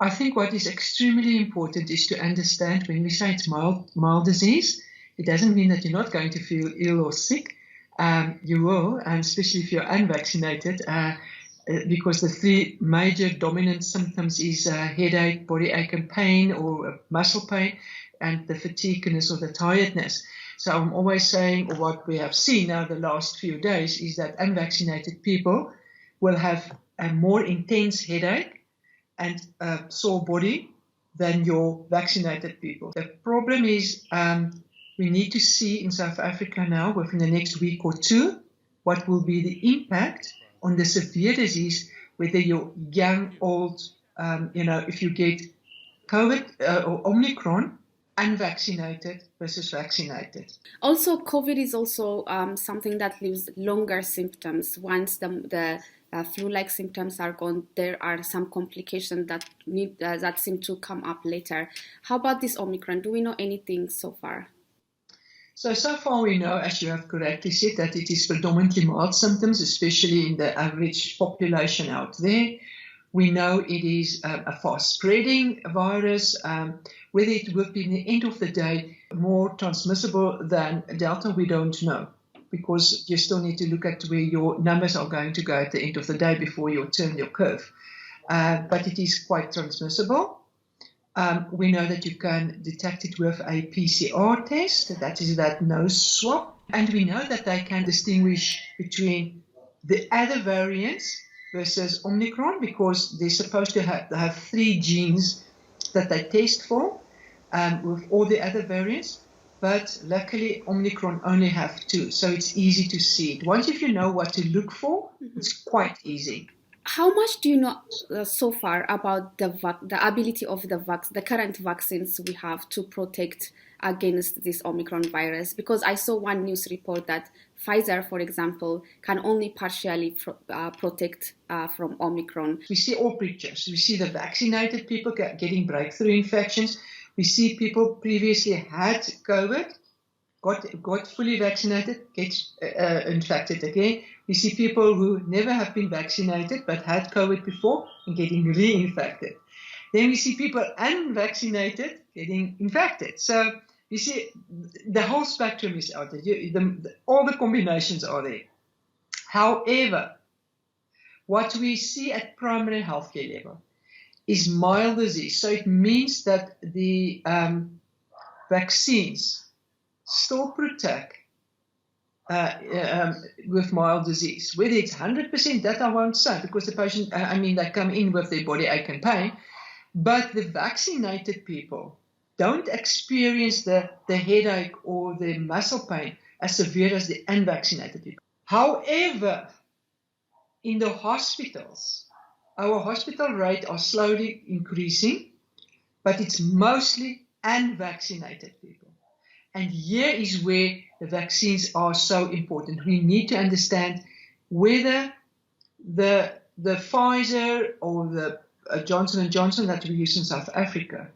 I think what is extremely important is to understand when we say it's mild disease, it doesn't mean that you're not going to feel ill or sick. You will, and especially if you're unvaccinated, because the three major dominant symptoms is headache, body ache and pain, or muscle pain, and the fatigueness or the tiredness. So I'm always saying, or what we have seen now the last few days, is that unvaccinated people will have a more intense headache and sore body than your vaccinated people. The problem is we need to see in South Africa now, within the next week or two, what will be the impact on the severe disease, whether you're young, old, if you get COVID or Omicron, unvaccinated versus vaccinated. Also, COVID is also something that leaves longer symptoms. Once the flu-like symptoms are gone, there are some complications that seem to come up later. How about this Omicron? Do we know anything so far? So far we know, as you have correctly said, that it is predominantly mild symptoms, especially in the average population out there. We know it is a fast-spreading virus. Whether it will be, in the end of the day, more transmissible than Delta, we don't know, because you still need to look at where your numbers are going to go at the end of the day before you turn your curve. But it is quite transmissible. We know that you can detect it with a PCR test, that is that nose swab. And we know that they can distinguish between the other variants versus Omicron, because they're supposed to have 3 genes that they test for with all the other variants. But luckily, Omicron only have 2, so it's easy to see it. Once if you know what to look for, it's quite easy. How much do you know so far about the ability of the current vaccines we have to protect against this Omicron virus? Because I saw one news report that Pfizer, for example, can only partially protect from Omicron. We see all pictures. We see the vaccinated people getting breakthrough infections. We see people previously had COVID, got fully vaccinated, get infected again. We see people who never have been vaccinated but had COVID before and getting reinfected. Then we see people unvaccinated getting infected. So you see the whole spectrum is out there. All the combinations are there. However, what we see at primary healthcare level is mild disease. So it means that the vaccines still protect with mild disease. Whether it's 100%, that I won't say, because the patient, they come in with their body ache and pain. But the vaccinated people don't experience the headache or the muscle pain as severe as the unvaccinated people. However, in the hospitals, our hospital rate are slowly increasing, but it's mostly unvaccinated people. And here is where the vaccines are so important. We need to understand whether the Pfizer or the Johnson & Johnson that we use in South Africa,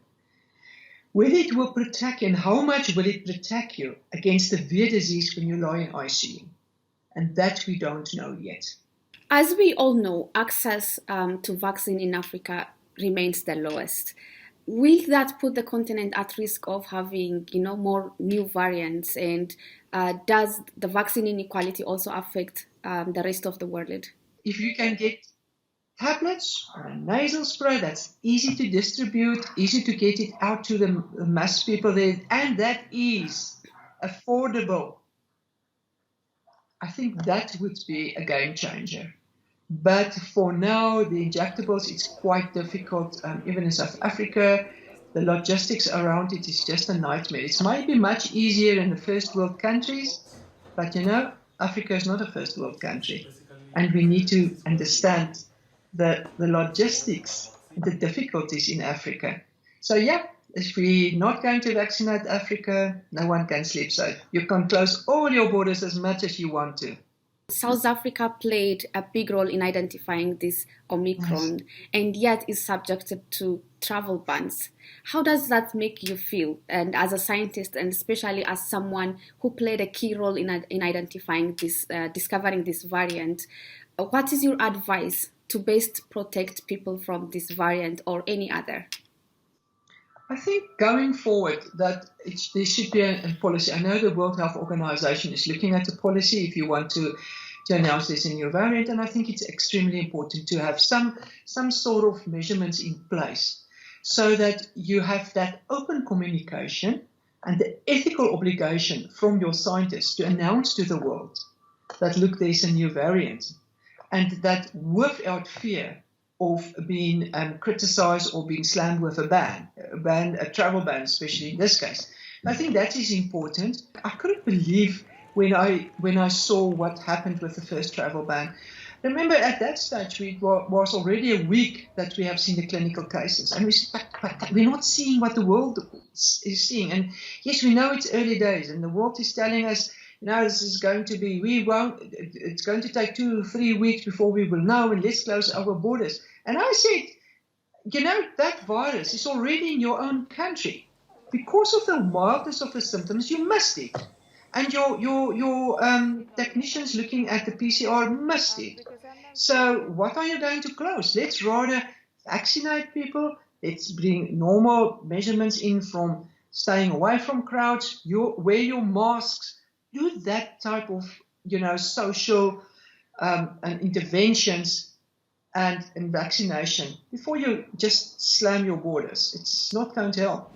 whether it will protect you and how much will it protect you against severe disease when you lie in ICU. And that we don't know yet. As we all know, access to vaccine in Africa remains the lowest. Will that put the continent at risk of having, more new variants? And does the vaccine inequality also affect the rest of the world? If you can get tablets or a nasal spray that's easy to distribute, easy to get it out to the mass people there, and that is affordable, I think that would be a game changer. But for now, the injectables, it's quite difficult. Even in South Africa, the logistics around it is just a nightmare. It might be much easier in the first world countries, but Africa is not a first world country. And we need to understand the logistics, the difficulties in Africa. So if we're not going to vaccinate Africa, no one can sleep safe. You can close all your borders as much as you want to. South Africa played a big role in identifying this Omicron, and yet is subjected to travel bans. How does that make you feel? And as a scientist, and especially as someone who played a key role in identifying this, discovering this variant, what is your advice to best protect people from this variant or any other? I think going forward that there should be a policy. I know the World Health Organization is looking at the policy if you want to announce there's a new variant, and I think it's extremely important to have some sort of measurements in place so that you have that open communication and the ethical obligation from your scientists to announce to the world that, look, there's a new variant, and that without fear of being criticized or being slammed with a travel ban, especially in this case. I think that is important. I couldn't believe when I saw what happened with the first travel ban. Remember, at that stage, it was already a week that we have seen the clinical cases, and we said, but we're not seeing what the world is seeing. And yes, we know it's early days, and the world is telling us, this is going to be, it's going to take 2 or 3 weeks before we will know, and let's close our borders. And I said, that virus is already in your own country. Because of the mildness of the symptoms, you missed it. And your technicians looking at the PCR missed it. So what are you going to close? Let's rather vaccinate people. Let's bring normal measurements in from staying away from crowds. Wear your masks. Do that type of, social and interventions and vaccination before you just slam your borders. It's not going to help.